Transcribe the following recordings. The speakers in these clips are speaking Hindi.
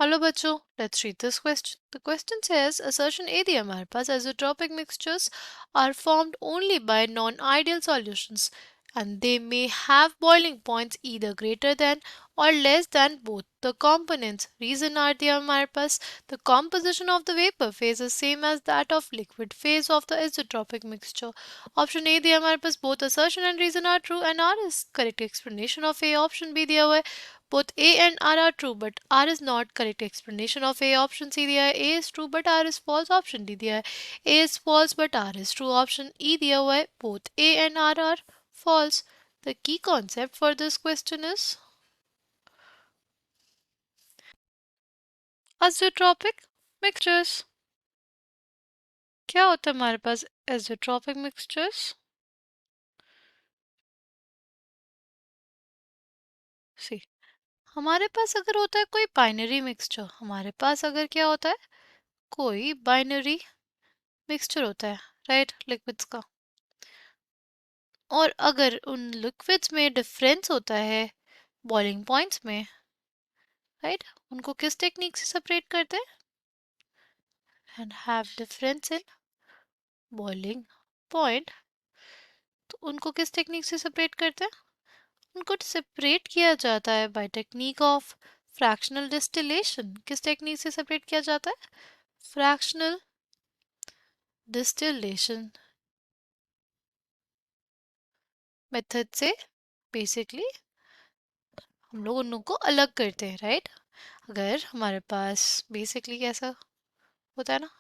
हेलो बच्चों, let's read this question. The question says assertion A दिया हमारे पास isotropic mixtures are formed only by non-ideal solutions and they may have boiling points either greater than or less than both the components. Reason R दिया हमारे पास the composition of the vapor phase is same as that of liquid phase of the isotropic mixture. Option A दिया हमारे पास both assertion and reason are true and R is correct explanation of A. Option B दिया हुआ है both A and R are true, but R is not correct explanation of A. Option C दिया है A is true but R is false. Option D दिया है A is false but R is true. Option E दिया हुआ है both A and R are false. The key concept for this question is azeotropic mixtures. क्या होता है हमारे पास azeotropic mixtures? सी हमारे पास अगर होता है कोई बाइनरी मिक्सचर, हमारे पास अगर क्या होता है कोई बाइनरी मिक्सचर होता है, राइट, लिक्विड्स का, और अगर उन लिक्विड्स में डिफरेंस होता है बॉइलिंग पॉइंट्स में, राइट, उनको किस टेक्निक से सेपरेट करते हैं? And have difference in boiling point, तो उनको किस टेक्निक से सेपरेट करते हैं? उनको सेपरेट किया जाता है by technique of fractional distillation. किस टेक्निक से सेपरेट किया जाता है? फ्रैक्शनल डिस्टिलेशन मेथड से बेसिकली हम लोग उनको अलग करते हैं, राइट. अगर हमारे पास बेसिकली कैसा होता है ना,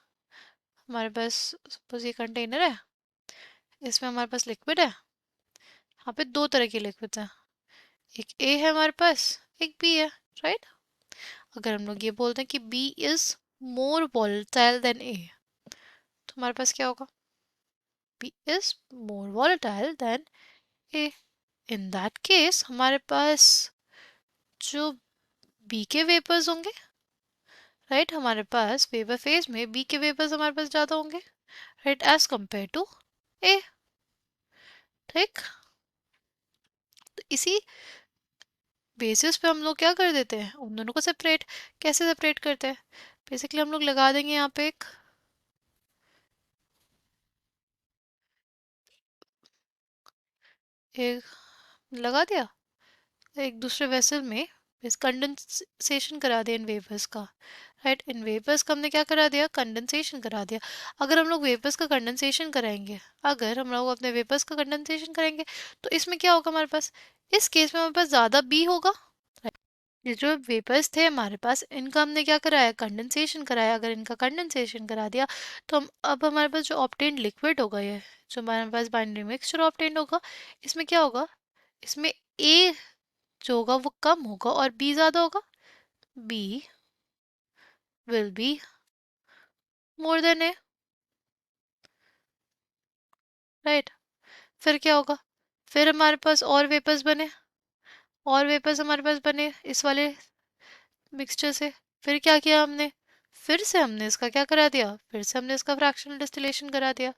हमारे पास सपोज ये कंटेनर है, इसमें हमारे पास लिक्विड है, यहाँ पे दो तरह के लिक्विड्स हैं, एक ए है हमारे पास, एक बी है, राइट. अगर हम लोग ये बोलते हैं कि B is more volatile than A, तो हमारे पास क्या होगा? B is more volatile than A. In that case हमारे पास जो बी के वेपर्स होंगे, राइट, हमारे पास वेपर फेज में बी के वेपर्स हमारे पास ज़्यादा होंगे, right, as compare to A. ठीक, तो इसी बेसिस पे हम लोग क्या कर देते हैं, उन दोनों को सेपरेट. कैसे सेपरेट करते हैं? बेसिकली हम लोग लगा देंगे यहाँ पे एक लगा दिया एक दूसरे वेसल में, इस कंडेंसेशन करा दिया इन वेपर्स का, राइट. इन वेपर्स का हमने क्या करा दिया? कंडेंसेशन करा दिया. अगर हम लोग वेपर्स का कंडेंसेशन कराएंगे, अगर हम लोग अपने वेपर्स का कंडेंसेशन करेंगे, तो इसमें क्या होगा हमारे पास? इस केस में हमारे पास ज़्यादा बी होगा. ये जो वेपर्स थे हमारे पास, इनका हमने क्या कराया? कंडेंसेशन कराया. अगर इनका कंडेंसेशन करा दिया, तो हम अब हमारे पास जो ऑब्टेन्ड लिक्विड होगा, ये जो हमारे पास बाइनरी मिक्सचर ऑब्टेन्ड होगा, इसमें क्या होगा? इसमें ए जो होगा वो कम होगा और बी ज़्यादा होगा. B will be more than A, right. फिर क्या होगा? फिर हमारे पास और वेपर्स बने, और वेपर्स हमारे पास बने इस वाले मिक्सचर से. फिर क्या किया हमने? फिर से हमने इसका क्या करा दिया? फिर से हमने इसका फ्रैक्शनल डिस्टिलेशन करा दिया.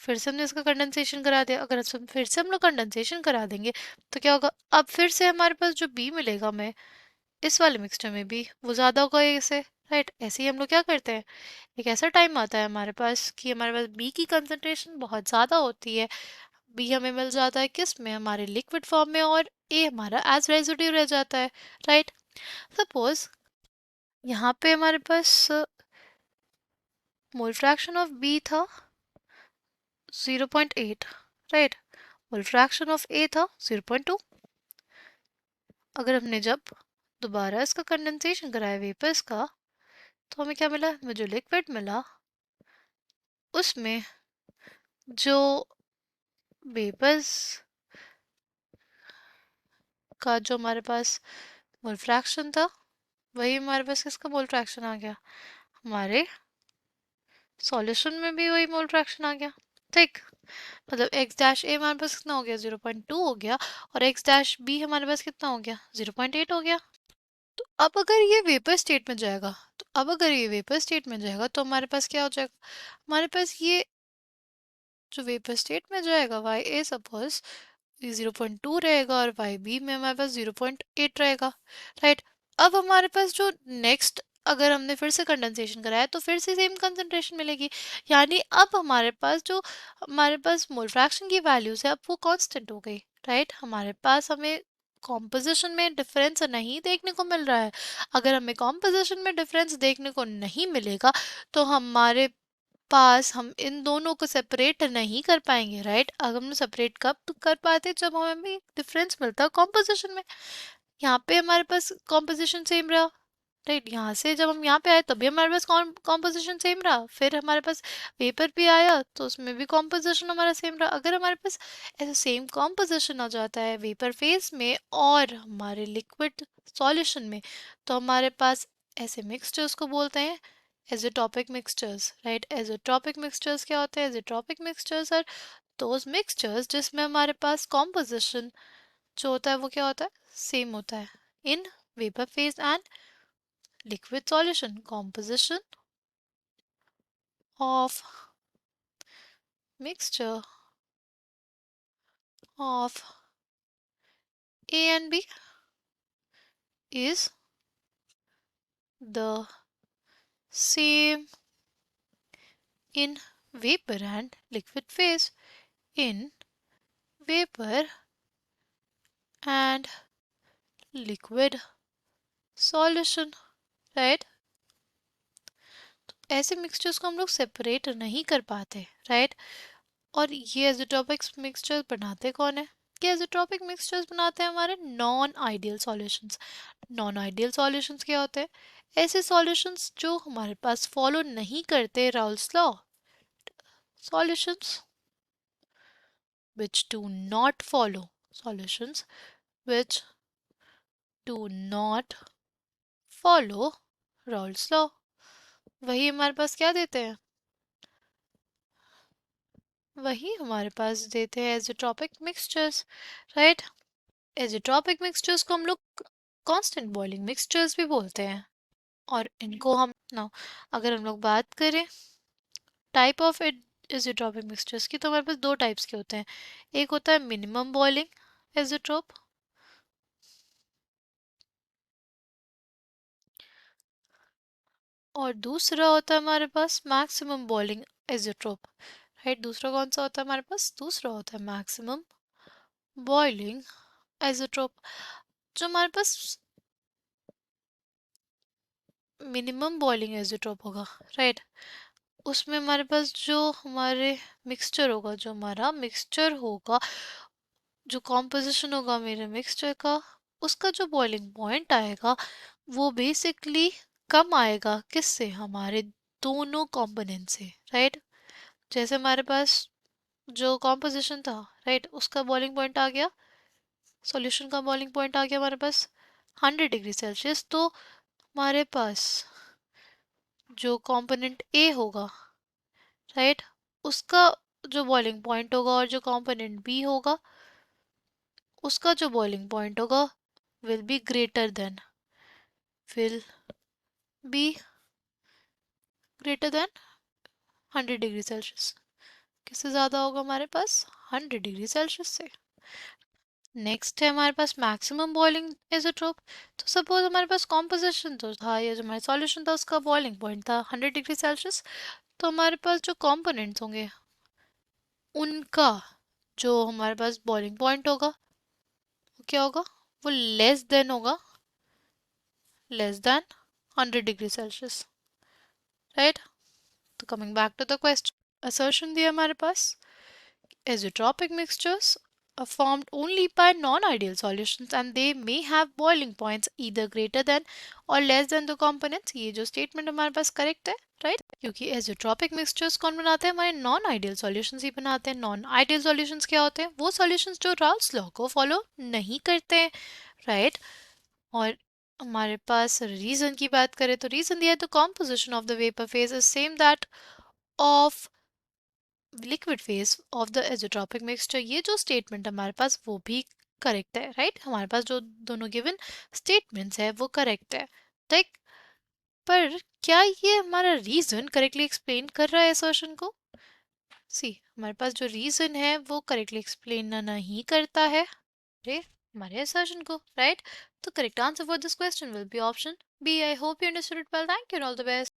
फिर से हमने इसका कंडेंसेशन करा दिया. अगर फिर से हम लोग कंडेंसेशन करा देंगे, तो क्या होगा? अब फिर से हमारे पास जो बी मिलेगा हमें इस वाले मिक्सचर में भी, वो ज़्यादा होगा इसे, राइट. ऐसे ही हम लोग क्या करते हैं, एक ऐसा टाइम आता है हमारे पास कि हमारे पास बी की कंसंट्रेशन बहुत ज़्यादा होती है. बी हमें मिल जाता है किस में? हमारे लिक्विड फॉर्म में, और ए हमारा एज रेजिड्यू रह जाता है, राइट. सपोज यहाँ पे हमारे पास मोल फ्रैक्शन ऑफ बी था 0.8, राइट. मोल फ्रैक्शन ऑफ ए था 0.2. अगर हमने जब दोबारा इसका कंडेंसेशन कराया वेपर्स का, तो हमें क्या मिला? हमें जो लिक्विड मिला उसमें जो वेपर्स का जो हमारे पास मोल फ्रैक्शन था, वही हमारे पास किसका मोल फ्रैक्शन आ गया? हमारे सॉल्यूशन में भी वही मोल फ्रैक्शन आ गया. ठीक, मतलब एक्स डैश ए हमारे पास कितना हो गया? 0.2 हो गया, और एक्स डैश बी हमारे पास कितना हो गया? 0.8 हो गया. तो अब अगर ये वेपर स्टेट में जाएगा, तो हमारे पास क्या हो जाएगा? हमारे पास ये जो वेपर स्टेट में जाएगा वाई ए सपोज 0.2 रहेगा, और वाई बी में हमारे पास 0.8 रहेगा, राइट. अब हमारे पास जो नेक्स्ट, अगर हमने फिर से कंडेंसेशन कराया तो फिर से सेम कंसंट्रेशन मिलेगी, यानी अब हमारे पास मोल फ्रैक्शन की वैल्यूज है अब वो कांस्टेंट हो गई, राइट। हमारे पास हमें कॉम्पोजिशन में डिफरेंस नहीं देखने को मिल रहा है। अगर हमें कॉम्पोजिशन में डिफरेंस देखने को नहीं मिलेगा तो हमारे पास हम इन दोनों को सेपरेट नहीं कर पाएंगे, राइट। अगर हम सेपरेट कब कर पाते, जब हमें डिफरेंस मिलता कॉम्पोजिशन में। यहाँ पे हमारे पास कॉम्पोजिशन सेम रहा, राइट। यहाँ से जब हम यहाँ पे आए तभी हमारे पास कॉम्पोजिशन सेम रहा, फिर हमारे पास वेपर भी आया तो उसमें भी कॉम्पोजिशन हमारा सेम रहा। अगर हमारे पास ऐसा सेम कॉम्पोजिशन आ जाता है वेपर फेज में और हमारे लिक्विड सॉल्यूशन में, तो हमारे पास ऐसे मिक्सचर्स को बोलते हैं एज़ोट्रॉपिक मिक्सचर्स, राइट। एज़ोट्रॉपिक मिक्सचर्स क्या होते हैं? एज़ोट्रॉपिक मिक्सचर्स आर दोज मिक्सचर्स जिसमें हमारे पास कॉम्पोजिशन जो होता है वो क्या होता है? सेम होता है in vapour phase and liquid solution. Composition of mixture of A and B is the same in vapor and liquid phase. In vapor and liquid solution, right? ऐसे मिक्सचर्स को हम लोग सेपरेट नहीं कर पाते, राइट। और ये एज़ोट्रॉपिक मिक्सचर बनाते कौन है? ये एज़ोट्रॉपिक मिक्सचर्स बनाते हैं हमारे non ideal solutions. Non ideal solutions क्या होते हैं? ऐसे सॉल्यूशंस जो हमारे पास फॉलो नहीं करते Raoult's law. solutions which do not follow, solutions which do not follow Raoult's law, वही हमारे पास क्या देते हैं? वही हमारे पास देते हैं एज़ोट्रॉपिक मिक्सचर्स, राइट। एज़ोट्रॉपिक मिक्सचर्स को हम लोग कांस्टेंट बॉइलिंग मिक्सचर्स भी बोलते हैं। और इनको हम ना, अगर हम लोग बात करें टाइप ऑफ एज़ोट्रॉपिक मिक्सचर्स की, तो हमारे पास दो टाइप्स के होते हैं। एक होता है मिनिमम बॉइलिंग एज़ोट्रोप और दूसरा होता है हमारे पास मैक्सिमम बॉइलिंग एज़ोट्रोप, राइट। दूसरा कौन सा होता है हमारे पास? दूसरा होता है मैक्सिमम बॉइलिंग एज़ोट्रोप। जो हमारे पास मिनिमम बॉइलिंग एज़ोट्रोप होगा, राइट, उसमें हमारे पास जो हमारे मिक्सचर होगा, जो हमारा मिक्सचर होगा, जो कॉम्पोजिशन होगा मेरे मिक्सचर का, उसका जो बॉइलिंग पॉइंट आएगा वो बेसिकली कम आएगा किससे? हमारे दोनों कंपोनेंट से, राइट। जैसे हमारे पास जो कॉम्पोजिशन था, राइट, उसका बॉइलिंग पॉइंट आ गया, सॉल्यूशन का बॉइलिंग पॉइंट आ गया हमारे पास 100 डिग्री सेल्सियस, तो हमारे पास जो कंपोनेंट ए होगा, राइट, उसका जो बॉइलिंग पॉइंट होगा और जो कंपोनेंट बी होगा उसका जो बॉइलिंग पॉइंट होगा will be greater than, will be greater than 100 degree Celsius. किससे ज़्यादा होगा हमारे पास? 100 डिग्री सेल्सियस से। नेक्स्ट है हमारे पास मैक्सिमम बॉइलिंग एज़ोट्रोप। तो सपोज हमारे पास कॉम्पोजिशन तो था, ये जो हमारा सॉल्यूशन था उसका बॉइलिंग पॉइंट था 100 डिग्री सेल्सियस, तो हमारे पास जो कंपोनेंट्स होंगे उनका जो हमारे पास बॉइलिंग पॉइंट होगा वो क्या होगा? वो लेस देन होगा, less than 100 degree Celsius, right. तो coming back to the question, assertion दिया हमारे पास azeotropic mixtures are formed only by non-ideal solutions and they may have boiling points either greater than or less than the components। ये जो स्टेटमेंट हमारे पास करेक्ट है, राइट, क्योंकि एज़ोट्रॉपिक मिक्सचर्स कौन बनाते हैं? हमारे नॉन आइडियल सॉल्यूशंस ही बनाते हैं। नॉन आइडियल सॉल्यूशंस क्या होते हैं? वो सॉल्यूशंस जो राल्स लॉ को फॉलो नहीं करते हैं, राइट। और हमारे पास रीजन की बात करें तो रीजन दिया है तो composition of the vapour phase is same that of liquid phase of the azeotropic mixture. ये जो स्टेटमेंट हमारे पास वो भी करेक्ट है, राइट। हमारे पास जो दोनों गिवन स्टेटमेंट्स है वो करेक्ट है, ठीक। पर क्या ये हमारा रीजन करेक्टली एक्सप्लेन कर रहा है असर्शन को? सी, हमारे पास जो रीजन है वो करेक्टली एक्सप्लेन नहीं करता है। हमारे असर्शन को, राइट? तो correct answer for this question will be option B. I hope you understood it well. Thank you, all the best.